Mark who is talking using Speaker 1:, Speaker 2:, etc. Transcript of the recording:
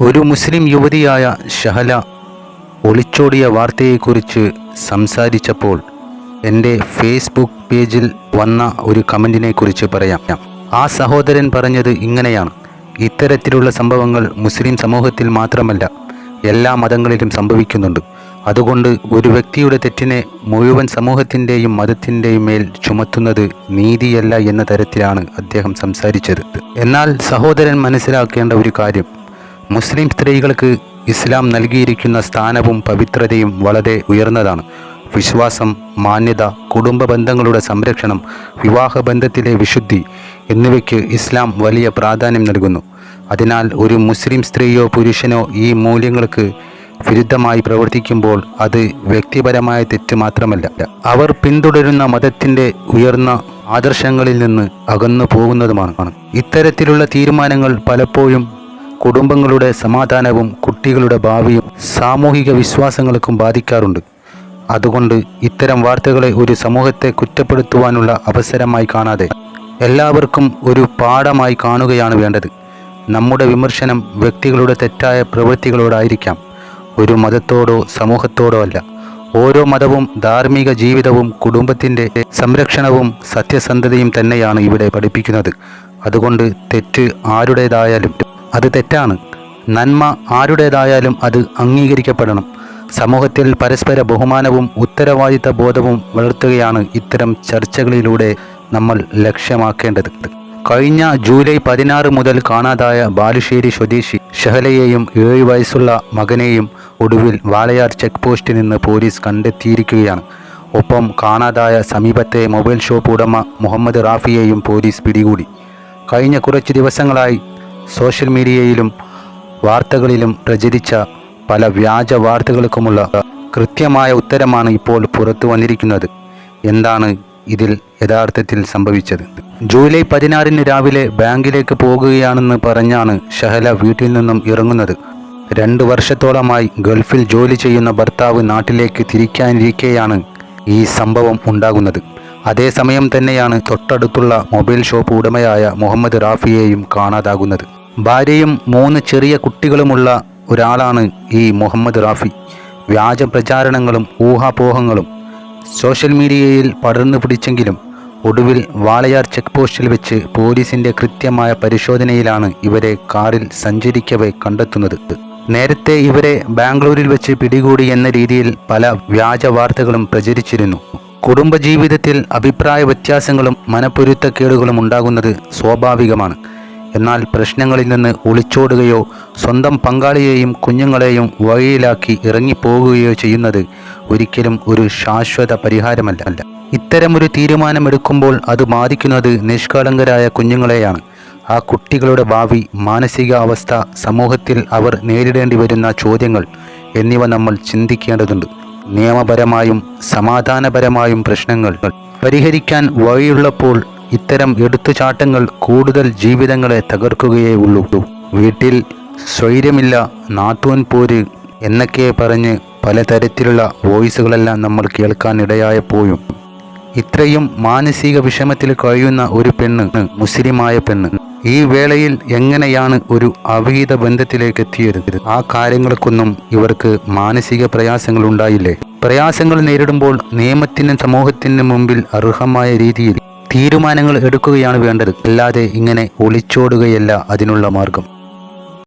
Speaker 1: ഒരു മുസ്ലിം യുവതിയായ ഷഹല ഒളിച്ചോടിയ വാർത്തയെക്കുറിച്ച് സംസാരിച്ചപ്പോൾ എൻ്റെ ഫേസ്ബുക്ക് പേജിൽ വന്ന ഒരു കമൻറ്റിനെക്കുറിച്ച് പറയാം. ആ സഹോദരൻ പറഞ്ഞത് ഇങ്ങനെയാണ്: ഇത്തരത്തിലുള്ള സംഭവങ്ങൾ മുസ്ലിം സമൂഹത്തിൽ മാത്രമല്ല, എല്ലാ മതങ്ങളിലും സംഭവിക്കുന്നുണ്ട്. അതുകൊണ്ട് ഒരു വ്യക്തിയുടെ തെറ്റിനെ മുഴുവൻ സമൂഹത്തിൻ്റെയും മതത്തിൻ്റെയും മേൽ ചുമത്തുന്നത് നീതിയല്ല എന്ന തരത്തിലാണ് അദ്ദേഹം സംസാരിച്ചത്. എന്നാൽ സഹോദരൻ മനസ്സിലാക്കേണ്ട ഒരു കാര്യം, മുസ്ലിം സ്ത്രീകൾക്ക് ഇസ്ലാം നൽകിയിരിക്കുന്ന സ്ഥാനവും പവിത്രതയും വളരെ ഉയർന്നതാണ്. വിശ്വാസം, മാന്യത, കുടുംബ ബന്ധങ്ങളുടെ സംരക്ഷണം, വിവാഹബന്ധത്തിലെ വിശുദ്ധി എന്നിവയ്ക്ക് ഇസ്ലാം വലിയ പ്രാധാന്യം നൽകുന്നു. അതിനാൽ ഒരു മുസ്ലിം സ്ത്രീയോ പുരുഷനോ ഈ മൂല്യങ്ങൾക്ക് വിരുദ്ധമായി പ്രവർത്തിക്കുമ്പോൾ അത് വ്യക്തിപരമായ തെറ്റ് മാത്രമല്ല, അവർ പിന്തുടരുന്ന മതത്തിൻ്റെ ഉയർന്ന ആദർശങ്ങളിൽ നിന്ന് അകന്നു പോകുന്നതുമാണ്. ഇത്തരത്തിലുള്ള തീരുമാനങ്ങൾ പലപ്പോഴും കുടുംബങ്ങളുടെ സമാധാനവും കുട്ടികളുടെ ഭാവിയും സാമൂഹിക വിശ്വാസങ്ങൾക്കും ബാധിക്കാറുണ്ട്. അതുകൊണ്ട് ഇത്തരം വാർത്തകളെ ഒരു സമൂഹത്തെ കുറ്റപ്പെടുത്തുവാനുള്ള അവസരമായി കാണാതെ എല്ലാവർക്കും ഒരു പാഠമായി കാണുകയാണ് വേണ്ടത്. നമ്മുടെ വിമർശനം വ്യക്തികളുടെ തെറ്റായ പ്രവൃത്തികളോടായിരിക്കാം, ഒരു മതത്തോടോ സമൂഹത്തോടോ അല്ല. ഓരോ മതവും ധാർമ്മിക ജീവിതവും കുടുംബത്തിൻ്റെ സംരക്ഷണവും സത്യസന്ധതയും തന്നെയാണ് ഇവിടെ പഠിപ്പിക്കുന്നത്. അതുകൊണ്ട് തെറ്റ് ആരുടേതായാലും അത് തെറ്റാണ്, നന്മ ആരുടേതായാലും അത് അംഗീകരിക്കപ്പെടണം. സമൂഹത്തിൽ പരസ്പര ബഹുമാനവും ഉത്തരവാദിത്ത ബോധവും വളർത്തുകയാണ് ഇത്തരം ചർച്ചകളിലൂടെ നമ്മൾ ലക്ഷ്യമാക്കേണ്ടത്. കഴിഞ്ഞ ജൂലൈ 16 മുതൽ കാണാതായ ബാലുശ്ശേരി സ്വദേശി ഷഹലയെയും 7 വയസ്സുള്ള മകനെയും ഒടുവിൽ വാളയാർ ചെക്ക് പോസ്റ്റിൽ നിന്ന് പോലീസ് കണ്ടെത്തിയിരിക്കുകയാണ്. ഒപ്പം കാണാതായ സമീപത്തെ മൊബൈൽ ഷോപ്പ് ഉടമ മുഹമ്മദ് റാഫിയെയും പോലീസ് പിടികൂടി. കഴിഞ്ഞ കുറച്ച് ദിവസങ്ങളായി സോഷ്യൽ മീഡിയയിലും വാർത്തകളിലും പ്രചരിച്ച പല വ്യാജ വാർത്തകൾക്കുമുള്ള കൃത്യമായ ഉത്തരമാണ് ഇപ്പോൾ പുറത്തു വന്നിരിക്കുന്നത്. എന്താണ് ഇതിൽ യഥാർത്ഥത്തിൽ സംഭവിച്ചത്? ജൂലൈ 16 രാവിലെ ബാങ്കിലേക്ക് പോകുകയാണെന്ന് പറഞ്ഞാണ് ഷഹല വീട്ടിൽ നിന്നും ഇറങ്ങുന്നത്. 2 വർഷത്തോളമായി ഗൾഫിൽ ജോലി ചെയ്യുന്ന ഭർത്താവ് നാട്ടിലേക്ക് തിരിക്കാനിരിക്കെയാണ് ഈ സംഭവം ഉണ്ടാകുന്നത്. അതേസമയം തന്നെയാണ് തൊട്ടടുത്തുള്ള മൊബൈൽ ഷോപ്പ് ഉടമയായ മുഹമ്മദ് റാഫിയെയും കാണാതാകുന്നത്. ഭാര്യയും 3 ചെറിയ കുട്ടികളുമുള്ള ഒരാളാണ് ഈ മുഹമ്മദ് റാഫി. വ്യാജ പ്രചാരണങ്ങളും ഊഹാപോഹങ്ങളും സോഷ്യൽ മീഡിയയിൽ പടർന്നു പിടിച്ചെങ്കിലും ഒടുവിൽ വാളയാർ ചെക്ക് പോസ്റ്റിൽ വെച്ച് പോലീസിൻ്റെ കൃത്യമായ പരിശോധനയിലാണ് ഇവരെ കാറിൽ സഞ്ചരിക്കവേ കണ്ടെത്തുന്നത്. നേരത്തെ ഇവരെ ബാംഗ്ലൂരിൽ വെച്ച് പിടികൂടി എന്ന രീതിയിൽ പല വ്യാജ വാർത്തകളും പ്രചരിച്ചിരുന്നു. കുടുംബജീവിതത്തിൽ അഭിപ്രായ വ്യത്യാസങ്ങളും മനപ്പൊരുത്തക്കേടുകളും ഉണ്ടാകുന്നത് സ്വാഭാവികമാണ്. എന്നാൽ പ്രശ്നങ്ങളിൽ നിന്ന് ഒളിച്ചോടുകയോ സ്വന്തം പങ്കാളിയെയും കുഞ്ഞുങ്ങളെയും വഴിയിലാക്കി ഇറങ്ങിപ്പോകുകയോ ചെയ്യുന്നത് ഒരിക്കലും ഒരു ശാശ്വത പരിഹാരമല്ല. ഇത്തരമൊരു തീരുമാനമെടുക്കുമ്പോൾ അത് ബാധിക്കുന്നത് നിഷ്കളങ്കരായ കുഞ്ഞുങ്ങളെയാണ്. ആ കുട്ടികളുടെ ഭാവി, മാനസിക അവസ്ഥ, സമൂഹത്തിൽ അവർ നേരിടേണ്ടി വരുന്ന ചോദ്യങ്ങൾ എന്നിവ നമ്മൾ ചിന്തിക്കേണ്ടതുണ്ട്. നിയമപരമായും സമാധാനപരമായും പ്രശ്നങ്ങൾ പരിഹരിക്കാൻ വഴിയുള്ളപ്പോൾ ഇത്തരം എടുത്തുചാട്ടങ്ങൾ കൂടുതൽ ജീവിതങ്ങളെ തകർക്കുകയേ ഉള്ളൂ. വീട്ടിൽ സ്വൈര്യമില്ല, നാത്തൂൻ പോര് എന്നൊക്കെ പറഞ്ഞ് പലതരത്തിലുള്ള വോയിസുകളെല്ലാം നമ്മൾ കേൾക്കാനിടയായപ്പോഴും ഇത്രയും മാനസിക വിഷമത്തിൽ കഴിയുന്ന ഒരു പെണ്ണ്, മുസ്ലിമായ പെണ്ണ്, ഈ വേളയിൽ എങ്ങനെയാണ് ഒരു അവിഹിത ബന്ധത്തിലേക്ക് എത്തിയത്? ആ കാര്യങ്ങൾക്കൊന്നും ഇവർക്ക് മാനസിക പ്രയാസങ്ങൾ ഉണ്ടായില്ലേ? പ്രയാസങ്ങൾ നേരിടുമ്പോൾ നിയമത്തിനും സമൂഹത്തിനും മുമ്പിൽ അർഹമായ രീതിയിൽ തീരുമാനങ്ങൾ എടുക്കുകയാണ് വേണ്ടത്, അല്ലാതെ ഇങ്ങനെ ഒളിച്ചോടുകയല്ല അതിനുള്ള മാർഗം.